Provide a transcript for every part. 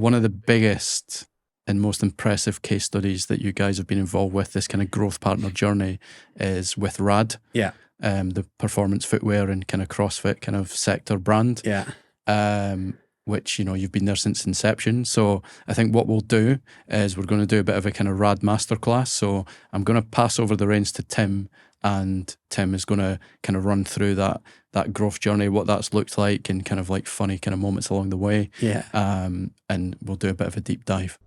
one of the biggest and most impressive case studies that you guys have been involved with, this kind of growth partner journey, is with R.A.D. Yeah. The performance footwear and kind of CrossFit kind of sector brand. Yeah. Which, you know, you've been there since inception. So I think what we'll do is we're going to do a bit of a kind of R.A.D masterclass. So I'm going to pass over the reins to Tim, and Tim is going to kind of run through that growth journey, what that's looked like, and kind of like funny kind of moments along the way. Yeah. And we'll do a bit of a deep dive.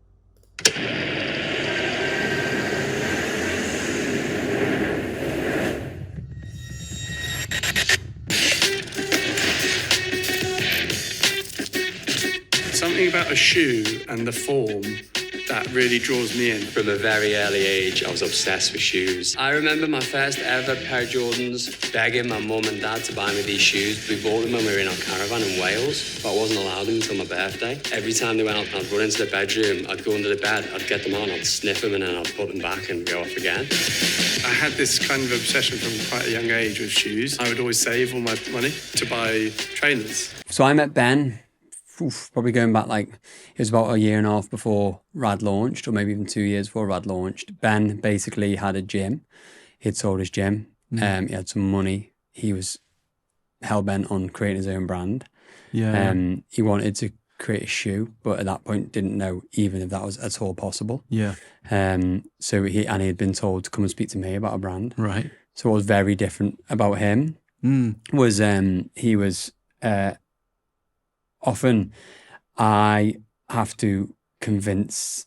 Something about a shoe and the form that really draws me in. From a very early age, I was obsessed with shoes. I remember my first ever pair of Jordans, begging my mum and dad to buy me these shoes. We bought them when we were in our caravan in Wales, but I wasn't allowed them until my birthday. Every time they went out, I'd run into the bedroom, I'd go under the bed, I'd get them on, I'd sniff them, and then I'd put them back and go off again. I had this kind of obsession from quite a young age with shoes. I would always save all my money to buy trainers. So I met Ben, probably going back like, it was about a year and a half before R.A.D launched, or maybe even 2 years before R.A.D launched. Ben basically had a gym. He'd sold his gym. He had some money. He was hell-bent on creating his own brand. Yeah. He wanted to create a shoe, but at that point didn't know even if that was at all possible. Yeah. So he had been told to come and speak to me about a brand. Right. So what was very different about him was he was often I have to convince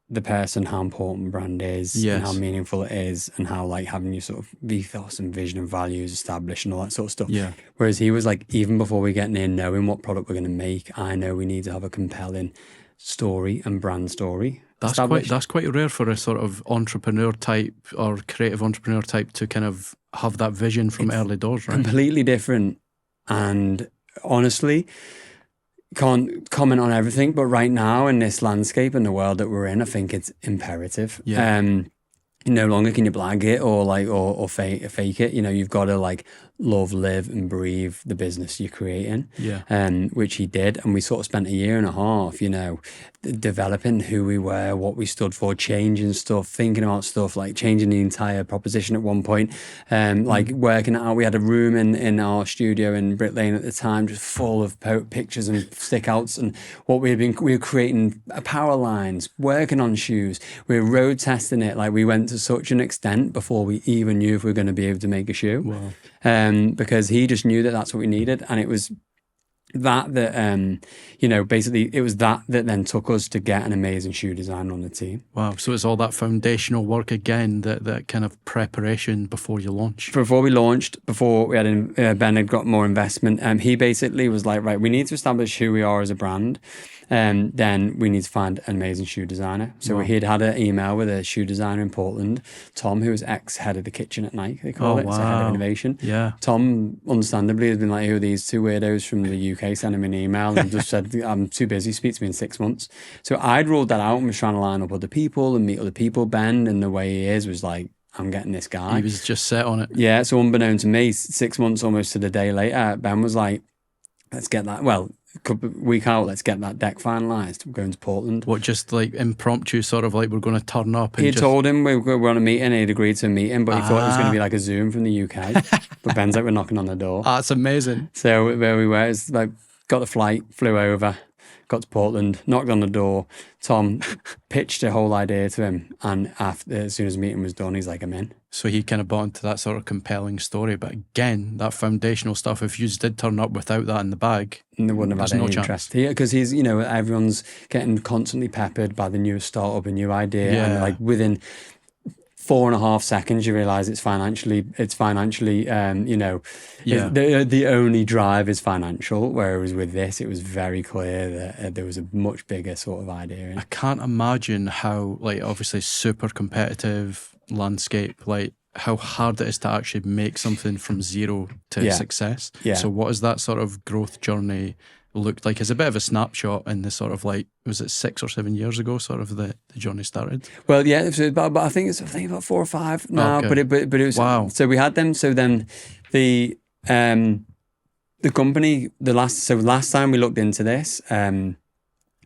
the person how important brand is, and how meaningful it is, and how like having your sort of ethos and vision and values established and all that sort of stuff. Yeah. Whereas he was like, even before we get near knowing what product we're going to make, I know we need to have a compelling story and brand story. That's quite rare for a sort of entrepreneur type or creative entrepreneur type to kind of have that vision from early doors, right? Completely different. And honestly, can't comment on everything, but right now in this landscape and the world that we're in, I think it's imperative. Yeah. No longer can you blag it or like or fake it. You know, you've got to like love, live and breathe the business you're creating. Yeah. Which he did, and we sort of spent a year and a half, you know, developing who we were, what we stood for, changing stuff, thinking about stuff, like changing the entire proposition at one point, like working it out. We had a room in our studio in Brick Lane at the time, just full of pictures and stick outs, and we were creating power lines, working on shoes, we were road testing it. Like we went to such an extent before we even knew if we were going to be able to make a shoe. Wow. Because he just knew that that's what we needed, and it was that you know, basically it was that then took us to get an amazing shoe designer on the team. Wow. So it's all that foundational work again, that kind of preparation before you launch. Before we launched, before we had Ben had got more investment, he basically was like, right, we need to establish who we are as a brand. Then we need to find an amazing shoe designer. So he'd had an email with a shoe designer in Portland, Tom, who was ex-head of the kitchen at Nike, they call it. Wow. So head of innovation. Yeah. Tom, understandably, has been like, who are these two weirdos from the UK? Sent him an email and just said, I'm too busy, speak to me in 6 months. So I'd ruled that out and was trying to line up other people and meet other people. Ben, and the way he is, was like, I'm getting this guy. He was just set on it. Yeah, so unbeknown to me, 6 months almost to the day later, Ben was like, let's get that, week out, let's get that deck finalised. We're going to Portland. What, just like impromptu sort of like we're going to turn up? And he told him we were on a meeting, he'd agreed to a meeting, but he thought it was going to be like a Zoom from the UK. But Ben's like, we're knocking on the door. That's amazing. So where we were, it's like, got the flight, flew over, got to Portland, knocked on the door. Tom pitched a whole idea to him, and as soon as the meeting was done, he's like, I'm in. So he kind of bought into that sort of compelling story. But again, that foundational stuff, if you did turn up without that in the bag, they wouldn't have had any interest. Because he's, you know, everyone's getting constantly peppered by the newest startup, a new idea. Yeah. And like within 4.5 seconds, you realise it's financially, you know, the only drive is financial. Whereas with this, it was very clear that there was a much bigger sort of idea. I can't imagine how, like, obviously super competitive landscape, like how hard it is to actually make something from zero to success. Yeah. So what has that sort of growth journey looked like? As a bit of a snapshot in the sort of like, was it 6 or 7 years ago sort of the journey started? Well, yeah, but I think it's about 4 or 5 now. Okay. But it was wow. So we had them. So then the company, last time we looked into this,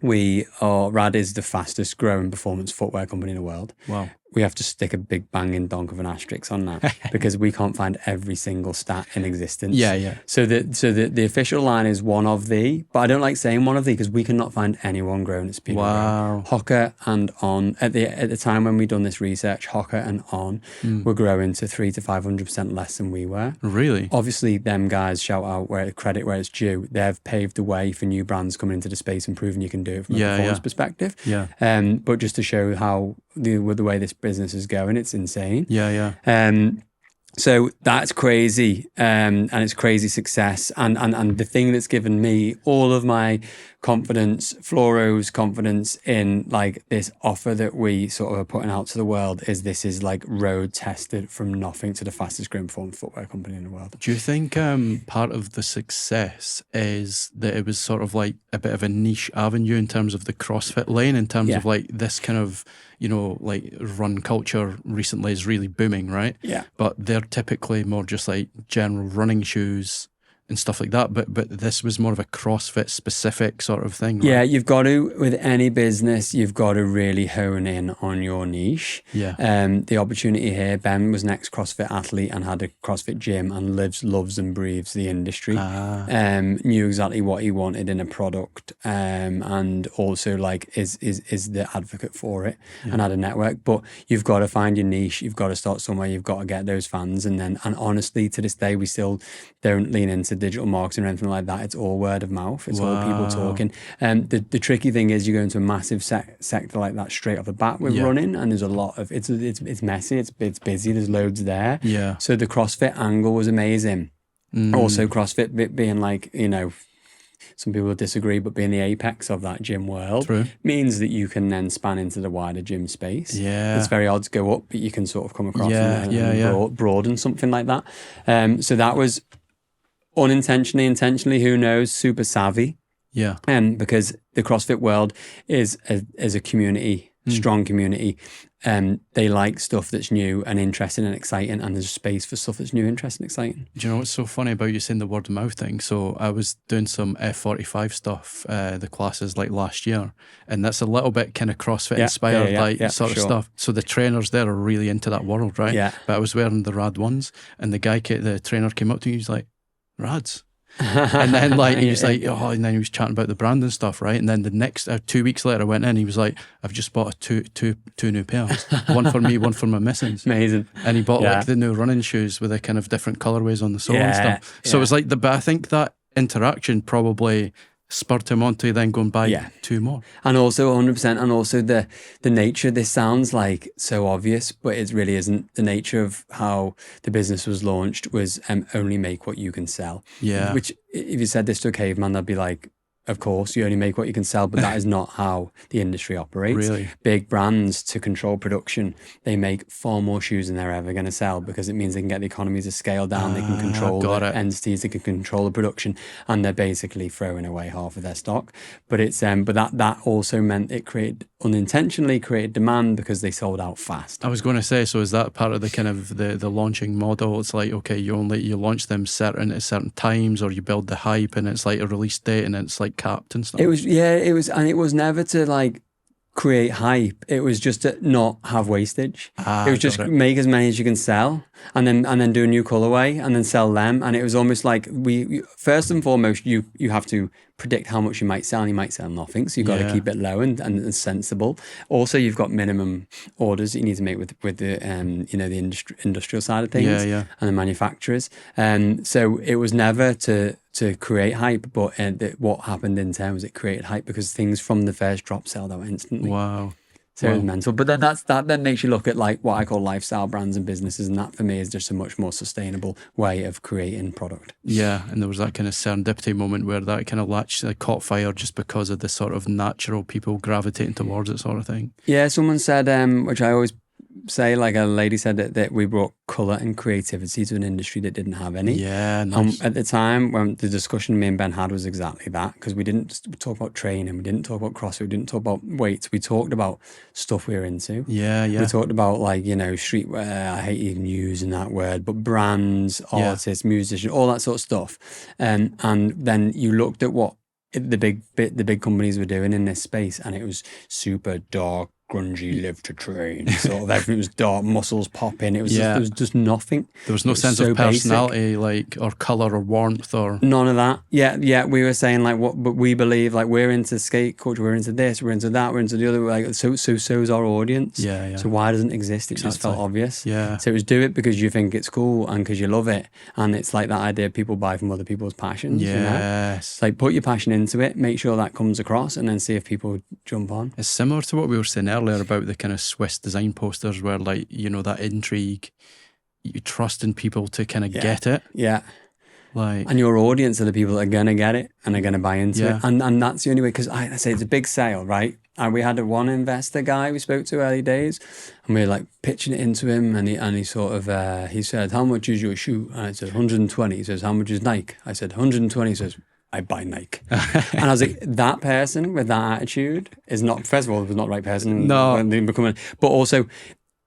R.A.D is the fastest growing performance footwear company in the world. Wow. We have to stick a big banging donk of an asterisk on that because we can't find every single stat in existence. Yeah. So the official line is one of the, but I don't like saying one of the because we cannot find anyone grown at speed. Wow. Hoka and On at the time when we done this research, Hoka and On were growing to 300 to 500% less than we were. Really? Obviously, them guys, shout out credit where it's due. They've paved the way for new brands coming into the space and proving you can do it from a performance perspective. Yeah. But just to show how the way this business is going, it's insane. Yeah. So that's crazy, and it's crazy success. And the thing that's given me all of my confidence, Fluoro's confidence in like this offer that we sort of are putting out to the world is this is like road tested from nothing to the fastest growing performance footwear company in the world. Do you think part of the success is that it was sort of like a bit of a niche avenue in terms of the CrossFit lane, in terms of like this kind of, you know, like run culture recently is really booming, right? Yeah. But they're typically more just like general running shoes and stuff like that. But this was more of a CrossFit specific sort of thing. Right? Yeah, you've got to, with any business, you've got to really hone in on your niche. Yeah. The opportunity here, Ben was an ex-CrossFit athlete and had a CrossFit gym and loves and breathes the industry. Knew exactly what he wanted in a product, and also like is the advocate for it and had a network. But you've got to find your niche. You've got to start somewhere. You've got to get those fans, and honestly, to this day, we still don't lean into digital marketing or anything like that. It's all word of mouth. It's all people talking. The tricky thing is you go into a massive sector like that straight off the bat with running, and there's a lot of it's messy, it's busy, there's loads there. Yeah. So the CrossFit angle was amazing. Also CrossFit being like, you know, some people will disagree, but being the apex of that gym world means that you can then span into the wider gym space. Yeah. It's very odd to go up, but you can sort of come across and broaden something like that. So that was intentionally, who knows, super savvy. Yeah. Because the CrossFit world is a community, strong community. They like stuff that's new and interesting and exciting, and there's space for stuff that's new, interesting, exciting. Do you know what's so funny about you saying the word of mouth thing? So I was doing some F45 stuff, the classes like last year, and that's a little bit kind of CrossFit inspired, sort of stuff. So the trainers there are really into that world, right? Yeah. But I was wearing the R.A.D ones, and the trainer came up to me, he was like, "R.A.Ds." And then like he was like, oh, and then he was chatting about the brand and stuff, right? And then the next 2 weeks later I went in, he was like, I've just bought two new pairs, one for me, one for my missus. Amazing. And he bought like the new running shoes with the kind of different colorways on the sole and stuff. So it was like but I think that interaction probably spurred him on to then go and buy two more. And also 100%, and also the nature, this sounds like so obvious, but it really isn't. The nature of how the business was launched was only make what you can sell. Yeah. Which, if you said this to a caveman, they'd be like, of course, you only make what you can sell, but that is not how the industry operates. Really? Big brands, to control production, they make far more shoes than they're ever going to sell, because it means they can get the economies of scale down, they can control the entities, they can control the production, and they're basically throwing away half of their stock. But it's but that also meant it unintentionally created demand because they sold out fast. I was going to say, so is that part of the kind of the launching model? It's like, okay, you launch them at certain times, or you build the hype, and it's like a release date, and it's like capped and stuff. It was never to like create hype. It was just to not have wastage. It was just make as many as you can sell, and then do a new colorway and then sell them. And it was almost like we first and foremost, you have to predict how much you might sell, and you might sell nothing, so you've got to keep it low and sensible. Also, you've got minimum orders that you need to make with the the industrial side of things and the manufacturers. So it was never to create hype, but what happened in turn was it created hype, because things from the first drop sold out instantly. Wow. So it was mental. But then that then makes you look at like what I call lifestyle brands and businesses, and that for me is just a much more sustainable way of creating product. Yeah, and there was that kind of serendipity moment where that kind of caught fire just because of the sort of natural people gravitating towards it sort of thing. Yeah, someone said, which I always say, like a lady said that we brought colour and creativity to an industry that didn't have any. Yeah, nice. At the time, when the discussion me and Ben had was exactly that, because we didn't talk about training, we didn't talk about CrossFit, we didn't talk about weights, we talked about stuff we were into. Yeah. We talked about streetwear, I hate even using that word, but brands, artists, musicians, all that sort of stuff. And then you looked at what the big companies were doing in this space, and it was super dark, grungy, live to train, sort of everything was dark, muscles popping. It was there was just nothing. There was no sense of personality, like, or color or warmth or none of that. Yeah. We were saying like but we believe like we're into skate culture, we're into this, we're into that, we're into the other. Like so's our audience. Yeah. So why doesn't it exist? It just felt obvious. Yeah. So it was do it because you think it's cool and because you love it, and it's like that idea people buy from other people's passions. Yes. You know? It's like put your passion into it, make sure that comes across, and then see if people jump on. It's similar to what we were saying earlier about the kind of Swiss design posters, where like, you know, that intrigue, you trust in people to kind of get it. Yeah. Like, and your audience are the people that are going to get it and are going to buy into it. And that's the only way, because I say it's a big sale, right? And we had one investor guy we spoke to early days, and we were like pitching it into him, and he sort of, he said, how much is your shoe? And I said, 120. He says, how much is Nike? I said, 120. He says, I buy Nike. And I was like, that person with that attitude is not, first of all, was not the right person. No. But also,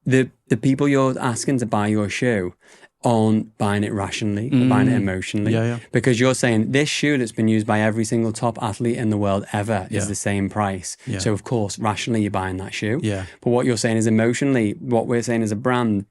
the people you're asking to buy your shoe aren't buying it rationally, they're buying it emotionally. Yeah. Because you're saying this shoe that's been used by every single top athlete in the world ever is the same price. Yeah. So of course, rationally, you're buying that shoe. Yeah. But what you're saying is emotionally, what we're saying as a brand,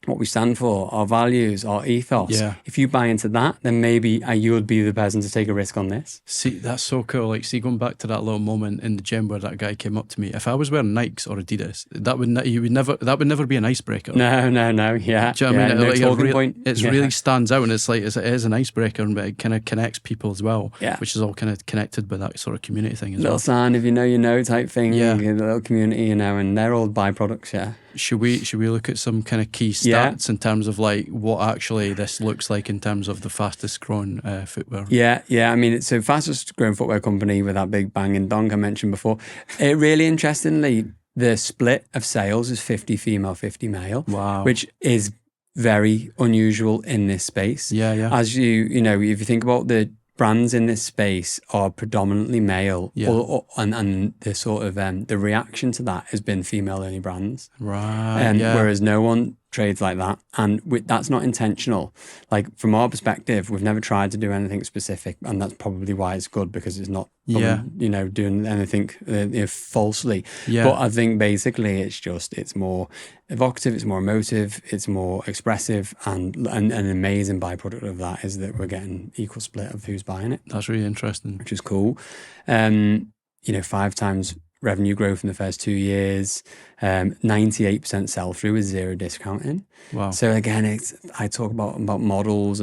what we stand for, our values, our ethos. Yeah. If you buy into that, then maybe you would be the person to take a risk on this. See, that's so cool. Like, see, going back to that little moment in the gym where that guy came up to me. If I was wearing Nikes or Adidas, that would never be an icebreaker. No. Yeah. Do you know what I mean? No Like, talking point. It really stands out, and it's like it is an icebreaker, but it kind of connects people as well. Yeah. Which is all kind of connected by that sort of community thing as Little well. sign, if you know type thing. Yeah. A little community, you know, and they're all byproducts. Yeah. Should we look at some kind of key stats in terms of like what actually this looks like in terms of the fastest growing footwear? Yeah. I mean, it's the fastest growing footwear company with that big banging donk I mentioned before. It really interestingly, the split of sales is 50 female, 50 male. Wow. Which is very unusual in this space. Yeah. As you know, if you think about the brands in this space are predominantly male, and the sort of the reaction to that has been female-only brands, right? Whereas no one trades like that, and that's not intentional. Like from our perspective, we've never tried to do anything specific, and that's probably why it's good, because it's not, doing anything falsely. Yeah. But I think basically it's more evocative, it's more emotive, it's more expressive, and an amazing byproduct of that is that we're getting equal split of who's buying it. That's really interesting, which is cool. 5 times revenue growth in the first 2 years, 98% sell through with 0 discounting. Wow. So again, I talk about models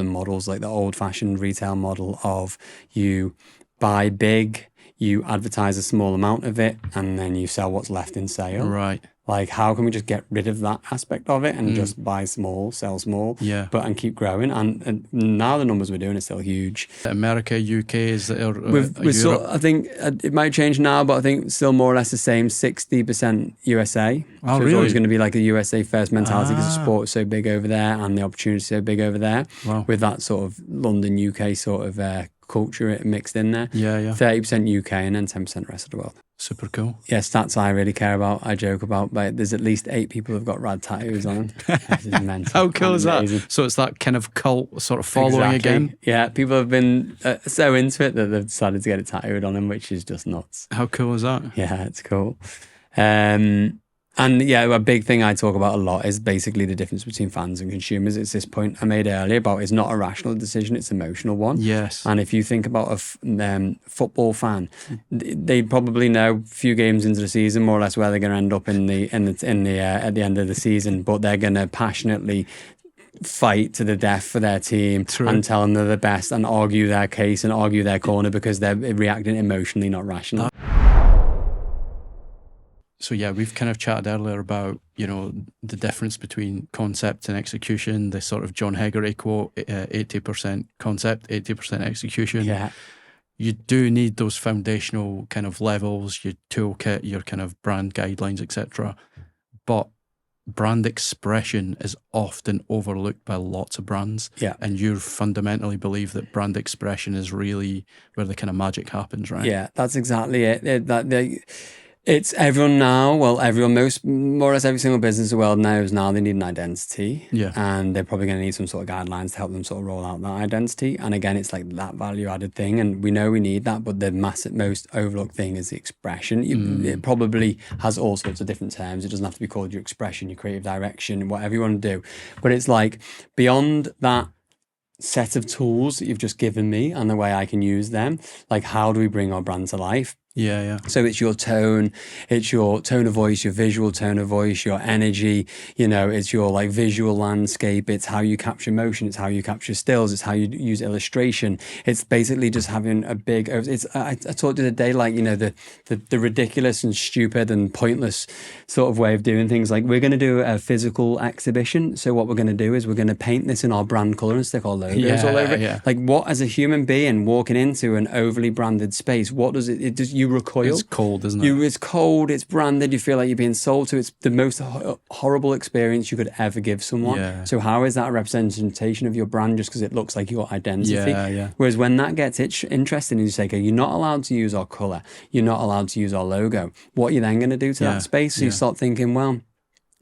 like the old fashioned retail model of you buy big, you advertise a small amount of it, and then you sell what's left in sale. Right. Like, how can we just get rid of that aspect of it and just buy small, sell small, and keep growing? And now the numbers we're doing are still huge. America, UK, is it? I think it might change now, but I think still more or less the same. 60% USA. Oh, so really? It's always going to be like a USA first mentality because the sport is so big over there and the opportunity is so big over there. Wow. With that sort of London, UK sort of culture mixed in there. Yeah. 30% UK and then 10% rest of the world. Super cool. Yeah, stats I really care about, I joke about, but there's at least 8 people who've got R.A.D tattoos on them. This is mental. How cool is that? So it's that kind of cult sort of following again? Yeah, people have been so into it that they've decided to get it tattooed on them, which is just nuts. How cool is that? Yeah, it's cool. And yeah, a big thing I talk about a lot is basically the difference between fans and consumers. It's this point I made earlier about it's not a rational decision, it's an emotional one. Yes. And if you think about a football fan, they probably know a few games into the season more or less where they're going to end up at the end of the season, but they're going to passionately fight to the death for their team. True. And tell them they're the best and argue their case and argue their corner because they're reacting emotionally, not rationally. So yeah, we've kind of chatted earlier about, the difference between concept and execution, the sort of John Hegarty quote, 80% concept, 80% execution. Yeah. You do need those foundational kind of levels, your toolkit, your kind of brand guidelines, etc. But brand expression is often overlooked by lots of brands. Yeah. And you fundamentally believe that brand expression is really where the kind of magic happens, right? Yeah, that's exactly it. It's everyone now. Well, more or less every single business in the world knows now they need an identity. Yeah. And they're probably going to need some sort of guidelines to help them sort of roll out that identity. And again, it's like that value added thing. And we know we need that, but the most overlooked thing is the expression. It probably has all sorts of different terms. It doesn't have to be called your expression, your creative direction, whatever you want to do. But it's like beyond that set of tools that you've just given me and the way I can use them, like how do we bring our brand to life? Yeah. So it's your tone of voice, your visual tone of voice, your energy, it's your like visual landscape, it's how you capture motion, it's how you capture stills, it's how you use illustration. It's basically just having a big, I talked the other day, like, the ridiculous and stupid and pointless sort of way of doing things. Like we're going to do a physical exhibition. So what we're going to do is we're going to paint this in our brand color and stick our logos all over it. Yeah. Like what, as a human being walking into an overly branded space, what does it does? You recoil. It's cold, isn't it? It's cold, it's branded, you feel like you're being sold to. It's the most horrible experience you could ever give someone. Yeah. So how is that a representation of your brand just because it looks like your identity? Yeah. Whereas when that gets interesting and you say, okay, you're not allowed to use our colour, you're not allowed to use our logo, what are you then going to do to that space? So you start thinking, well,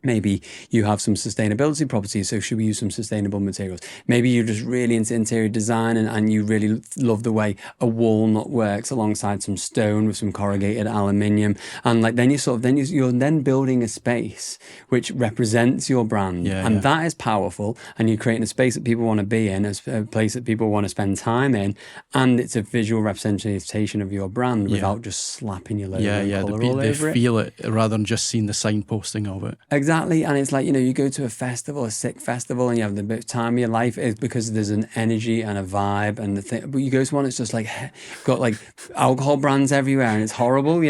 maybe you have some sustainability properties, so should we use some sustainable materials? Maybe you're just really into interior design and you really love the way a walnut works alongside some stone with some corrugated aluminium. And like then you're then building a space which represents your brand. That is powerful. And you're creating a space that people want to be in, a place that people want to spend time in. And it's a visual representation of your brand without just slapping your logo and colour all over it. They feel it rather than just seeing the signposting of it. Exactly. And it's like, you go to a festival, a sick festival, and you have the best time of your life is because there's an energy and a vibe and the thing. But you go to one that's just like got like alcohol brands everywhere and it's horrible,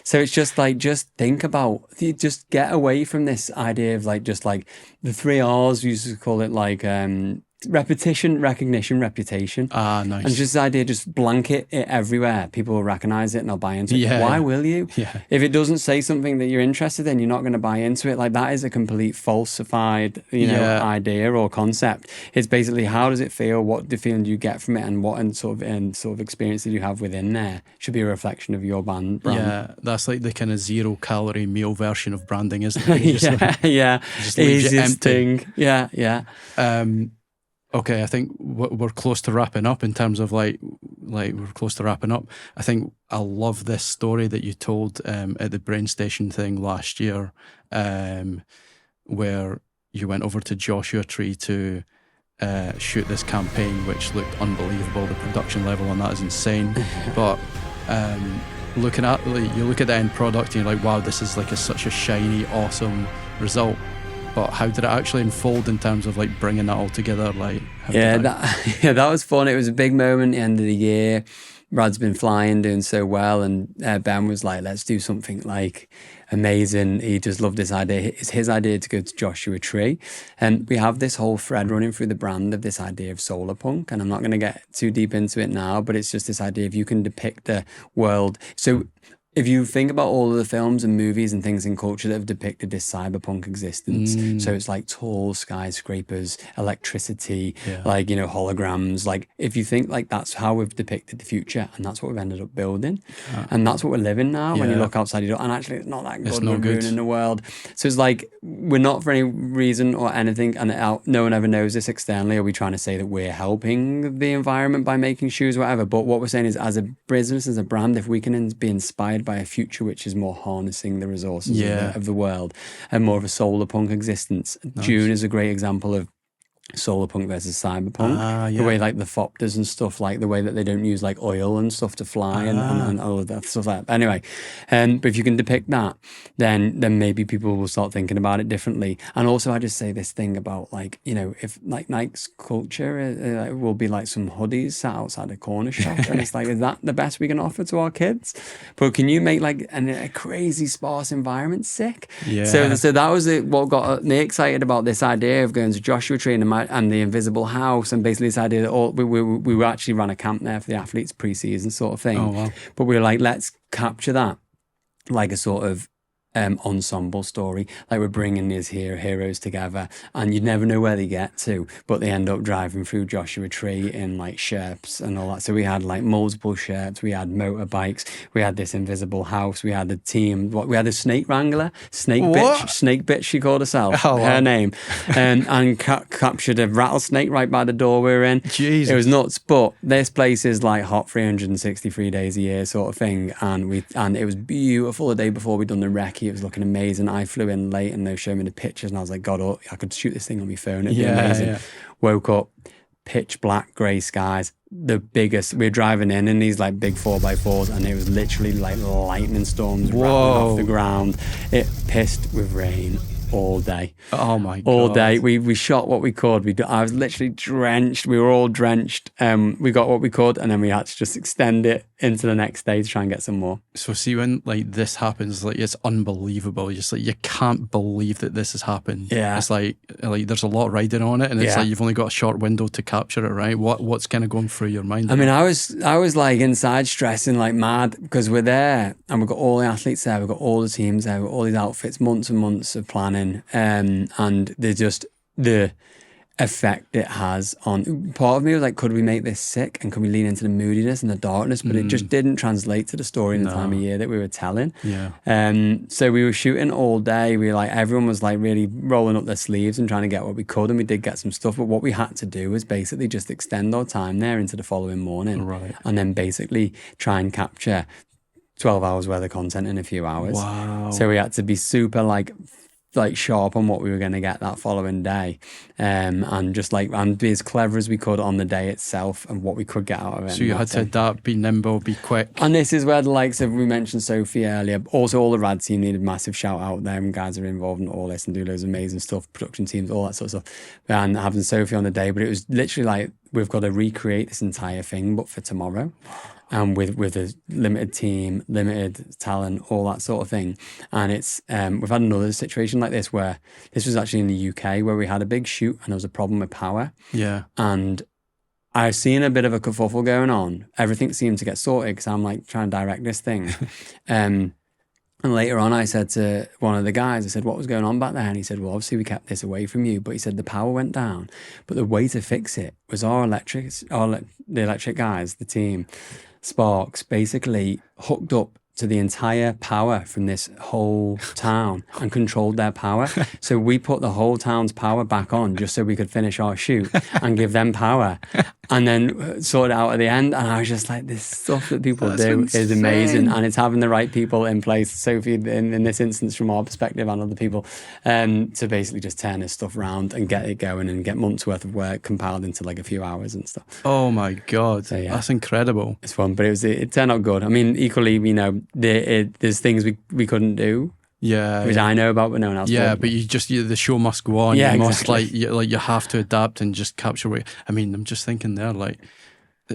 So it's just like, just think about, just get away from this idea of like, just like the 3 R's, we used to call it like, repetition, recognition, reputation. Nice. And just the idea, just blanket it everywhere. People will recognize it and they'll buy into it. Why will you? Yeah. If it doesn't say something that you're interested in, you're not going to buy into it. Like that is a complete falsified, idea or concept. It's basically, how does it feel? What the feeling do you get from it? And what sort of experience that you have within there should be a reflection of your brand. Yeah, that's like the kind of 0-calorie meal version of branding, isn't it? Just easiest thing. Yeah. Okay, I think we're close to wrapping up in terms of like we're close to wrapping up. I think I love this story that you told at the Brain Station thing last year, where you went over to Joshua Tree to shoot this campaign, which looked unbelievable. The production level on that is insane. But looking at you look at the end product and you're like, wow, this is like such a shiny, awesome result. But how did it actually unfold in terms of like bringing that all together? Like, that was fun. It was a big moment at the end of the year. R.A.D's been flying, doing so well, and Ben was like, let's do something like amazing. He just loved this idea. It's his idea to go to Joshua Tree. And we have this whole thread running through the brand of this idea of solar punk. And I'm not going to get too deep into it now, but it's just this idea of you can depict the world. So if you think about all of the films and movies and things in culture that have depicted this cyberpunk existence, so it's like tall skyscrapers, electricity, like, holograms. Like, if you think like that's how we've depicted the future and that's what we've ended up building, and that's what we're living now. When you look outside your door, and actually it's not that good. It's not good in the world. So it's like, we're not for any reason or anything, and no one ever knows this externally. Are we trying to say that we're helping the environment by making shoes, whatever? But what we're saying is, as a business, as a brand, if we can be inspired by a future which is more harnessing the resources of the world and more of a solar punk existence. Nice. June is a great example of solar punk versus cyberpunk. The way like the Fopters and stuff, like the way that they don't use like oil and stuff to fly and all of that stuff like that. Anyway, but if you can depict that, then maybe people will start thinking about it differently. And also I just say this thing about like, if like Nike's culture will be like some hoodies sat outside a corner shop and it's like, is that the best we can offer to our kids? But can you make like a crazy sparse environment sick? Yeah. So that was what got me excited about this idea of going to Joshua Tree and the Invisible House, and basically this idea that we actually ran a camp there for the athletes pre-season sort of thing. Oh, wow. But we were like, let's capture that like a sort of ensemble story. Like, we're bringing these heroes together, and you never know where they get to, but they end up driving through Joshua Tree in like Sherps and all that. So we had like multiple Sherps, we had motorbikes, we had this invisible house, we had a team, we had a snake wrangler, snake bitch she called herself, her name, and captured a rattlesnake right by the door we were in. Jesus. It was nuts. But this place is like hot 363 days a year sort of thing, and it was beautiful. The day before we'd done the recce, it was looking amazing. I flew in late and they showed me the pictures, and I was like, God, I could shoot this thing on my phone. It'd be amazing. Yeah. Woke up, pitch black grey skies, the biggest. We were driving in these like big 4x4s, and it was literally like lightning storms rattling off the ground. It pissed with rain all day. Oh my God. All day. We shot what we could. I was literally drenched. We were all drenched. We got what we could, and then we had to just extend it into the next day to try and get some more. So see, when like this happens, like it's unbelievable. Just like you can't believe that this has happened. Yeah. It's like there's a lot riding on it, and it's like you've only got a short window to capture it, right? What's kind of going through your mind? I mean, I was like inside stressing like mad, because we're there and we've got all the athletes there, we've got all the teams there, we've got all these outfits, months and months of planning. And they're just the effect it has on. Part of me was like, could we make this sick, and could we lean into the moodiness and the darkness? But it just didn't translate to the story in the time of year that we were telling. Yeah. So we were shooting all day. We were like, everyone was like really rolling up their sleeves and trying to get what we could, and we did get some stuff. But what we had to do was basically just extend our time there into the following morning, right? And then basically try and capture 12 hours worth of content in a few hours. Wow. So we had to be super like sharp on what we were going to get that following day, and just like, and be as clever as we could on the day itself and what we could get out of it. So you had to adapt, be nimble, be quick. And this is where the likes of, we mentioned Sophie earlier, also all the R.A.D team needed massive shout out there, and guys are involved in all this and do loads of amazing stuff, production teams, all that sort of stuff, and having Sophie on the day. But it was literally like, we've got to recreate this entire thing but for tomorrow. And with a limited team, limited talent, all that sort of thing. And it's we've had another situation like this, where this was actually in the UK, where we had a big shoot and there was a problem with power. Yeah. And I've seen a bit of a kerfuffle going on. Everything seemed to get sorted because I'm like trying to direct this thing. And later on, I said to one of the guys, I said, what was going on back there? And he said, well, obviously we kept this away from you. But he said the power went down. But the way to fix it was the electric guys, the team, Sparks, basically hooked up to the entire power from this whole town and controlled their power. So we put the whole town's power back on just so we could finish our shoot and give them power, and then sort it out at the end. And I was just like, this stuff that people do is amazing, and it's having the right people in place, Sophie in this instance from our perspective, and other people, to basically just turn this stuff around and get it going and get months worth of work compiled into like a few hours and stuff. Oh my God, so, yeah, that's incredible. It's fun, but it turned out good. I mean, equally, you know, there's things we couldn't do, which I know about, but no one else did. But the show must go on. Yeah, you exactly. must you have to adapt and just capture what. I mean, I'm just thinking there, like,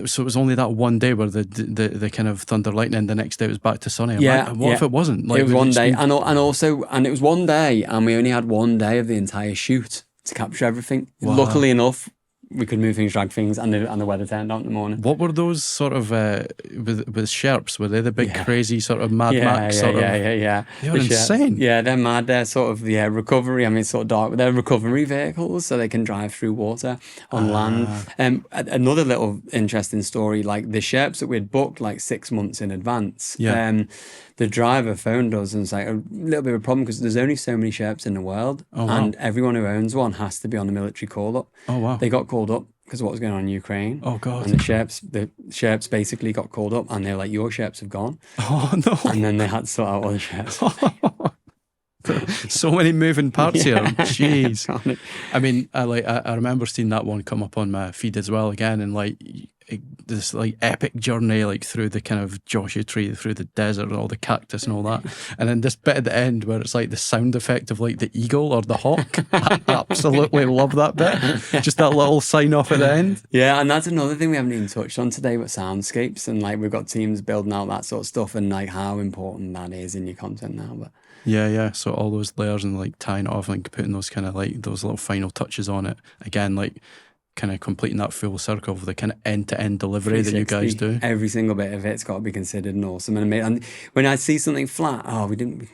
so it was only that one day where the kind of thunder lightning, the next day it was back to sunny. What if it wasn't? Like, it was one day, and it was one day, and we only had one day of the entire shoot to capture everything. Wow. Luckily enough, we could move things, drag things, and the weather turned out in the morning. What were those sort of with Sherps? Were they the big crazy sort of Mad Max sort of? Yeah. They were insane. Yeah, they're mad. They're sort of recovery. I mean, it's sort of dark, but they're recovery vehicles, so they can drive through water on land. Another little interesting story, like the Sherps that we'd booked like 6 months in advance. Yeah. The driver phoned us and was like, a little bit of a problem because there's only so many Sherps in the world, and everyone who owns one has to be on the military call-up. Oh, wow. They got called up because of what was going on in Ukraine. Oh, God. And the Sherps basically got called up, and they were like, your Sherps have gone. Oh, no. And then they had to sort out other Sherps. So many moving parts here. Jeez. I mean, I remember seeing that one come up on my feed as well again, and like this like epic journey like through the kind of Joshua Tree, through the desert and all the cactus and all that, and then this bit at the end where it's like the sound effect of like the eagle or the hawk. I absolutely love that bit. Just that little sign off at the end. Yeah, and that's another thing we haven't even touched on today, but soundscapes, and like we've got teams building out that sort of stuff, and like how important that is in your content now. But yeah, so all those layers and like tying it off, like putting those kind of like those little final touches on it again, like kind of completing that full circle of the kind of end-to-end delivery that you guys do. Every single bit of it's got to be considered and awesome and amazing. And when I see something flat, we couldn't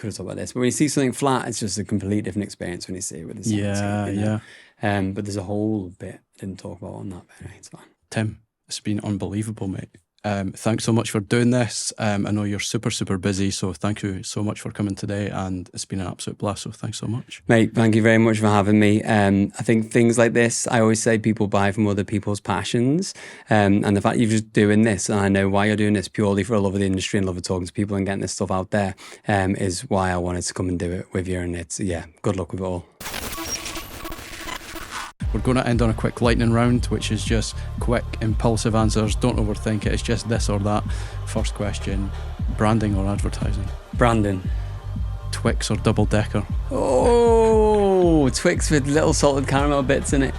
could have talked about this. But when you see something flat, it's just a completely different experience when you see it with the sound. But there's a whole bit I didn't talk about on that, but it's fine. Tim, it's been unbelievable, mate. Thanks so much for doing this. I know you're super, super busy, so thank you so much for coming today, and it's been an absolute blast, so thanks so much. Mate, thank you very much for having me. I think things like this, I always say people buy from other people's passions, and the fact you're just doing this, and I know why you're doing this purely for a love of the industry and love of talking to people and getting this stuff out there, is why I wanted to come and do it with you, and it's, good luck with it all. We're going to end on a quick lightning round, which is just quick, impulsive answers. Don't overthink it. It's just this or that. First question, branding or advertising? Branding. Twix or double decker? Oh, Twix with little salted caramel bits in it.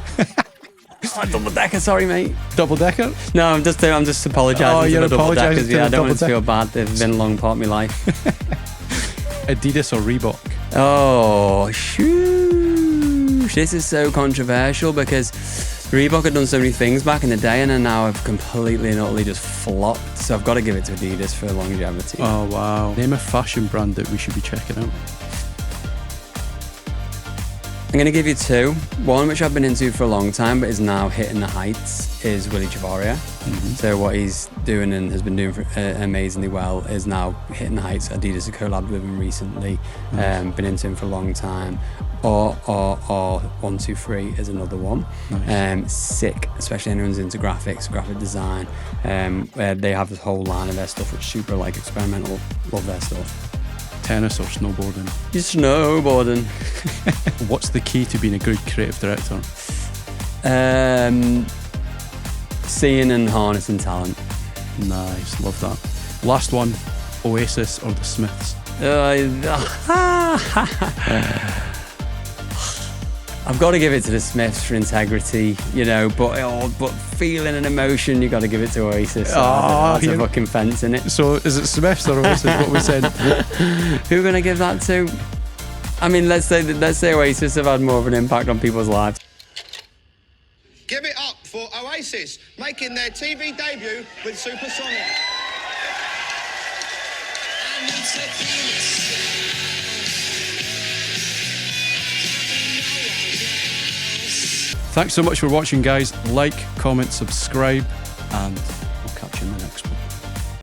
Double decker, sorry, mate. Double decker? No, I'm just apologising. Oh, you're apologising. Yeah, I don't want to feel bad. They've been a long part of my life. Adidas or Reebok? Oh, shoot. This is so controversial because Reebok had done so many things back in the day and then now I've completely and utterly just flopped. So I've got to give it to Adidas for longevity. Oh, wow. Name a fashion brand that we should be checking out. I'm going to give you two. One which I've been into for a long time but is now hitting the heights is Willy Chavaria. So what he's doing and has been doing amazingly well is now hitting the heights. Adidas have collabed with him recently. Been into him for a long time. R123 is another one. Nice. Sick, especially anyone's into graphics, graphic design. They have this whole line of their stuff which is super like experimental. Love their stuff. Tennis or snowboarding? Snowboarding. What's the key to being a good creative director? Seeing and harnessing talent. Nice, love that. Last one, Oasis or the Smiths? I've got to give it to the Smiths for integrity, but feeling and emotion, you got to give it to Oasis. That's a fucking fence, isn't it? So is it Smiths or Oasis? What we said? Who are going to give that to? I mean, let's say Oasis have had more of an impact on people's lives. Give it up for Oasis, making their TV debut with Supersonic. Thanks so much for watching, guys. Like, comment, subscribe, and I'll catch you in the next one.